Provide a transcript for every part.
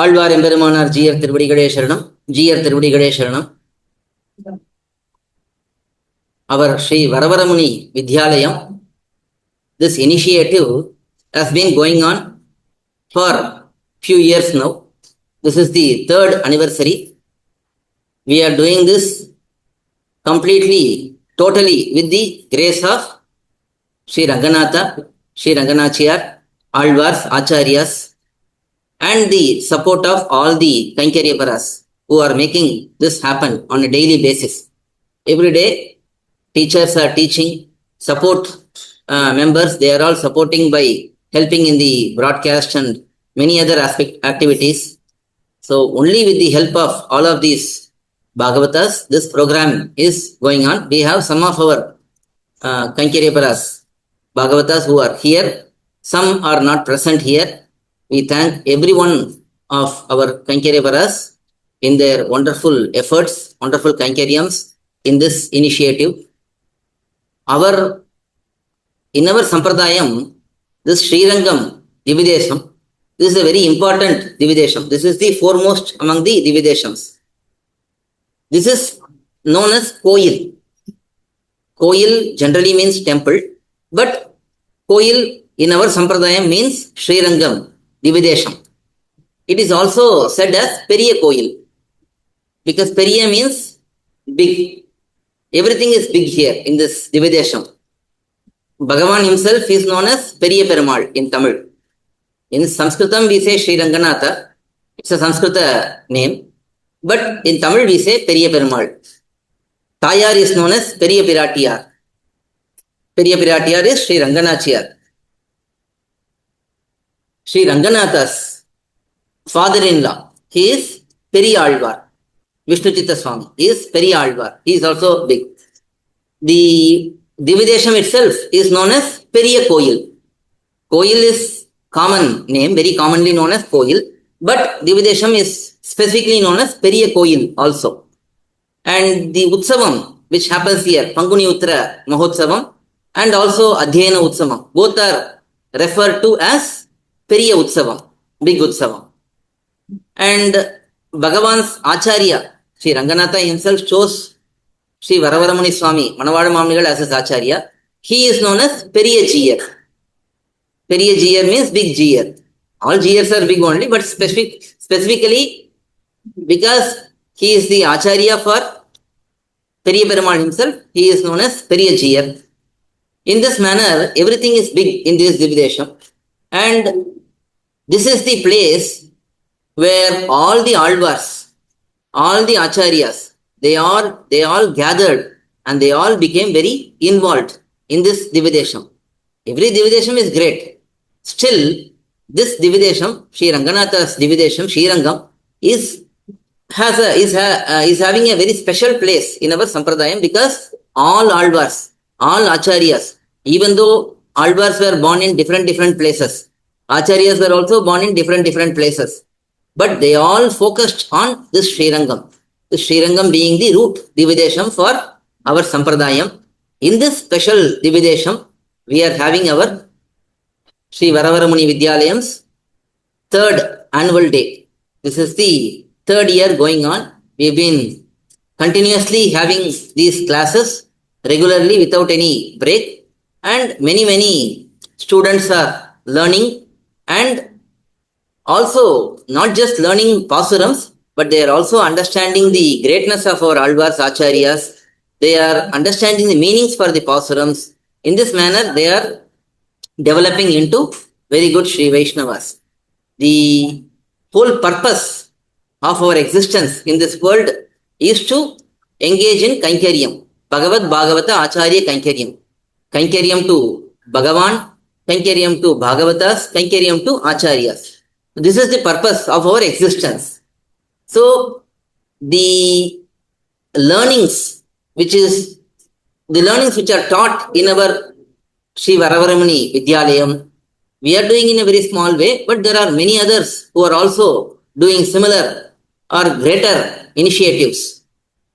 ஆழ்வார் எம்பெருமானார் ஜீயர் திருவடிகளே சரணம். ஜீயர் திருவடிகளே சரணம். Our Sri VaraVaraMuni Vidhyalayam, this initiative has been going on for few years now. This is the third anniversary. We are doing this completely, totally with the grace of Sri Ranganatha, Sri Ranganachiyar, Alvars, Acharyas, and the support of all the Kankariyaparas who are making this happen on a daily basis. Every day, teachers are teaching, support members, they are all supporting by helping in the broadcast and many other activities. So, only with the help of all of these Bhagavatas, this program is going on. We have some of our Kankariyaparas, Bhagavatas who are here, some are not present here. We thank every one of our Kankariyaparas in their wonderful efforts, wonderful Kankaryams in this initiative. In our Sampradayam, this Srirangam Dividesham, this is a very important Dividesham. This is the foremost among the Divideshams. This is known as Koil. Koil generally means temple, but Koil in our Sampradayam means Srirangam Dividesham. It is also said as Periya Koil, because Periya means big. Everything is big here in this Dividesham. Bhagavan himself is known as Periya Perumal in Tamil. In Sanskritam we say Sri Ranganatha. It's a Sanskrita name. But in Tamil we say Periya Perumal. Tayar is known as Periya Piratiyar. Periya Piratiyar is Sri Ranganachiyar. Sri Ranganatha's father-in-law, he is Periyalvar. Vishnuchitta Swami is Periyalvar. He is also big. The Dividesham itself is known as Periya Koil. Koil is common name, very commonly known as Koil, but Dividesham is specifically known as Periya Koil also. And the Utsavam, which happens here, Panguni Uttara Mahotsavam and also Adhyayana Utsavam, both are referred to as Periya Utsavam, big Utsavam. And Bhagavan's Acharya, Sri Ranganatha himself chose Sri VaraVaraMuni Swami, Manavada Mamnigal as his Acharya. He is known as Periya Jiyar. Periya Jiyar means big Jiyar. All Jiyars are big only, but specifically because he is the Acharya for Periya Perumal himself, he is known as Periya Jiyar. In this manner, everything is big in this Dividesham. And this is the place where all the Alvars, all the Acharyas, they all gathered and they all became very involved in this Dividesham. Every Dividesham is great. Still, this Dividesham, Sri Ranganatha's Dividesham, Sri Rangam, is having a very special place in our Sampradayam because all Alvars, all Acharyas, even though Alvars were born in different places, Acharyas were also born in different places, but they all focused on this Srirangam. The Srirangam being the root Dividesham for our Sampradayam. In this special Dividesham, we are having our Sri VaraVaraMuni Vidhyalayam's third annual day. This is the third year going on. We have been continuously having these classes regularly without any break, and many students are learning, and also not just learning Pasurams, but they are also understanding the greatness of our Alvars, Acharyas. They are understanding the meanings for the Pasurams. In this manner, they are developing into very good Sri Vaishnavas. The whole purpose of our existence in this world is to engage in Kankaryam. Bhagavad Bhagavata Acharya Kankaryam. Kankaryam to Bhagavan, Kankaryam to Bhagavatas, Kankaryam to Acharyas. This is the purpose of our existence. So, the learnings which are taught in our Sri VaraVaraMuni Vidhyalayam, we are doing in a very small way, but there are many others who are also doing similar or greater initiatives.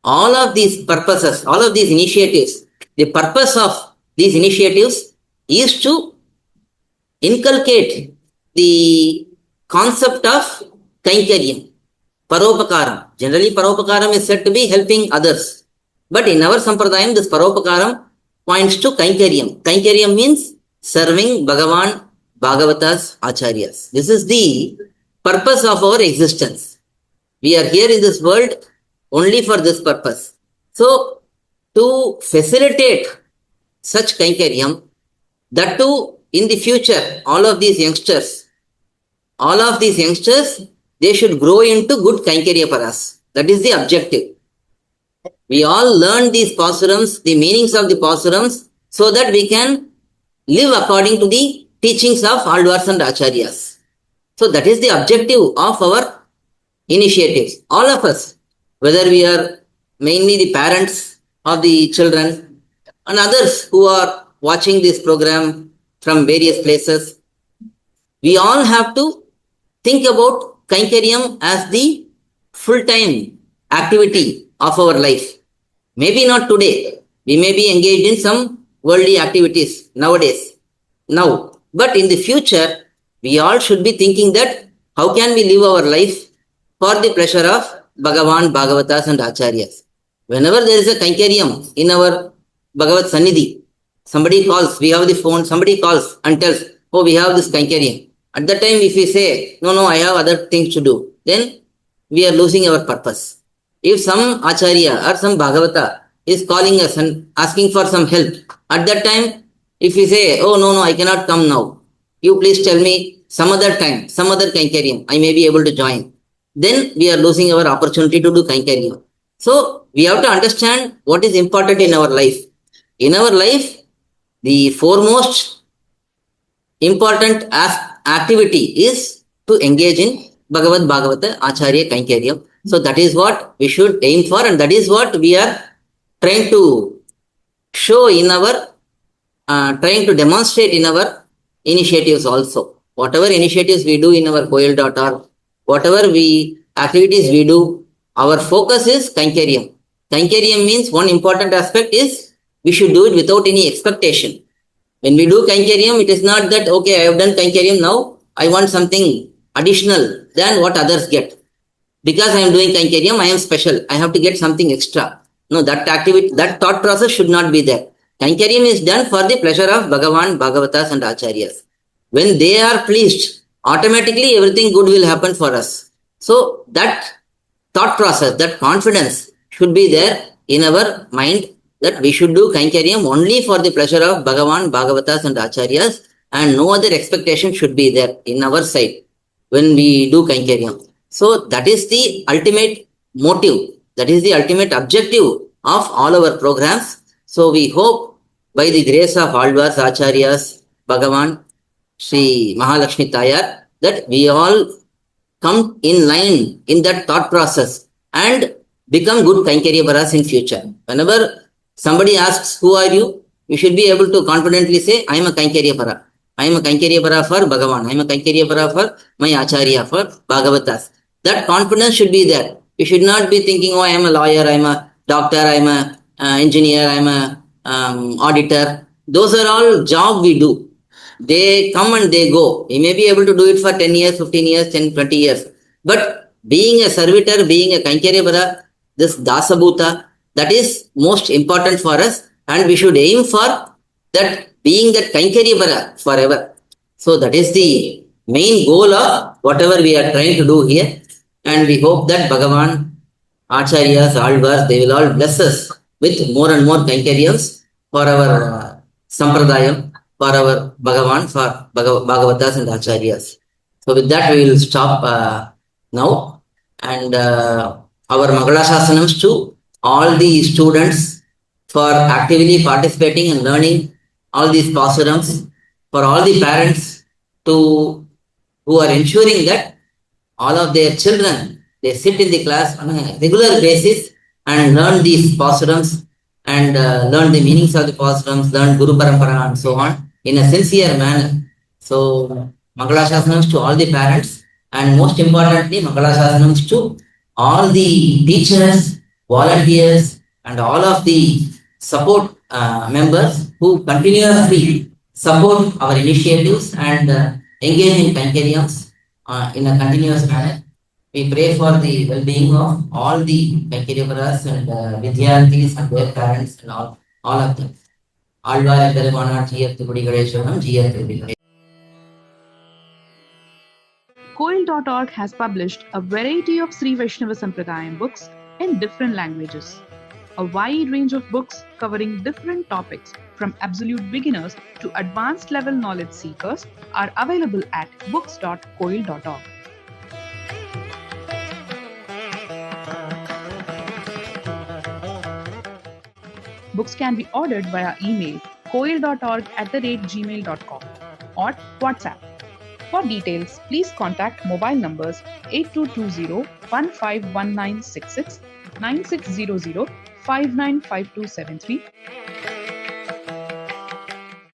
All of these purposes, all of these initiatives, the purpose of these initiatives is to inculcate the concept of Kainkaryam, Paropakaram. Generally, Paropakaram is said to be helping others. But in our Sampradayam, this Paropakaram points to Kainkaryam. Kainkaryam means serving Bhagavan, Bhagavatas, Acharyas. This is the purpose of our existence. We are here in this world only for this purpose. So, to facilitate such Kainkaryam, that too in the future, all of these youngsters, they should grow into good Kainkarya for us. That is the objective. We all learn these pasurams, the meanings of the pasurams, so that we can live according to the teachings of Alvars and Acharyas. So that is the objective of our initiatives. All of us, whether we are mainly the parents of the children and others who are watching this program from various places, we all have to think about Kainkaryam as the full-time activity of our life. Maybe not today. We may be engaged in some worldly activities nowadays. Now, but in the future, we all should be thinking that how can we live our life for the pleasure of Bhagavan, Bhagavatas and Acharyas. Whenever there is a Kainkaryam in our Bhagavad Sannidhi, somebody calls, we have the phone, somebody calls and tells, oh, we have this Kainkaryam. At that time, if we say, no, I have other things to do, then we are losing our purpose. If some Acharya or some Bhagavata is calling us and asking for some help, at that time, if we say, oh, no, I cannot come now, you please tell me some other time, some other Kainkaryam, I may be able to join. Then we are losing our opportunity to do Kainkaryam. So, we have to understand what is important in our life. In our life, the foremost important activity is to engage in Bhagavad Bhagavata Acharya Kainkaryam. So that is what we should aim for, and that is what we are trying to show in our, trying to demonstrate in our initiatives also. Whatever initiatives we do in our Koil.org, whatever activities we do, our focus is Kainkaryam. Kainkaryam means one important aspect is we should do it without any expectation. When we do Kainkaryam, it is not that, okay, I have done Kainkaryam, now I want something additional than what others get. Because I am doing Kainkaryam, I am special. I have to get something extra. No, that activity, that thought process should not be there. Kainkaryam is done for the pleasure of Bhagavan, Bhagavatas and Acharyas. When they are pleased, automatically everything good will happen for us. So that thought process, that confidence should be there in our mind that we should do Kainkaryam only for the pleasure of Bhagavan, Bhagavatas and Acharyas, and no other expectation should be there in our side when we do Kainkaryam. So that is the ultimate motive, that is the ultimate objective of all our programs. So we hope by the grace of Alvars, Acharyas, Bhagavan, Sri Mahalakshmi Tayar, that we all come in line in that thought process and become good Kainkarya Varas in future. Whenever somebody asks, who are you? You should be able to confidently say, I am a Kainkarya Vara. I am a Kainkarya Vara for Bhagavan. I am a Kainkarya Vara for my Acharya, for Bhagavatas. That confidence should be there. You should not be thinking, oh, I am a lawyer, I am a doctor, I am a engineer, I am a auditor. Those are all job we do. They come and they go. We may be able to do it for 10 years, 15 years, 10, 20 years. But being a servitor, being a Kainkarya Vara, this Dasabhuta, that is most important for us, and we should aim for that, being that Kainkarya Vara forever. So that is the main goal of whatever we are trying to do here. And we hope that Bhagavan, Acharyas, Alvars, they will all bless us with more and more Kainkaryams for our Sampradayam, for our Bhagavan, for Bhagavatas and Acharyas. So with that we will stop now. And our mangaLASAsanams to all the students for actively participating and learning all these pasurams, for all the parents who are ensuring that all of their children, they sit in the class on a regular basis and learn these pasurams and learn the meanings of the pasurams, learn Guru Parampara and so on in a sincere manner. So mangaLASAsanams to all the parents, and most importantly mangaLASAsanams to all the teachers, volunteers and all of the support members who continuously support our initiatives and engage in Kainkaryams in a continuous manner. We pray for the well-being of all the caregivers and Vidyarthis and their parents and all of them. Alvara Perumanar Jiyathu Kudigaleshwaram Jiyathu Kudigaleshwaram. Koil.org has published a variety of Sri Vaishnava Sampradayam books in different languages. A wide range of books covering different topics from absolute beginners to advanced level knowledge seekers are available at books.koil.org. Books can be ordered via email koil.org@gmail.com or WhatsApp. For details, please contact mobile numbers 8220-151966, 9600-595273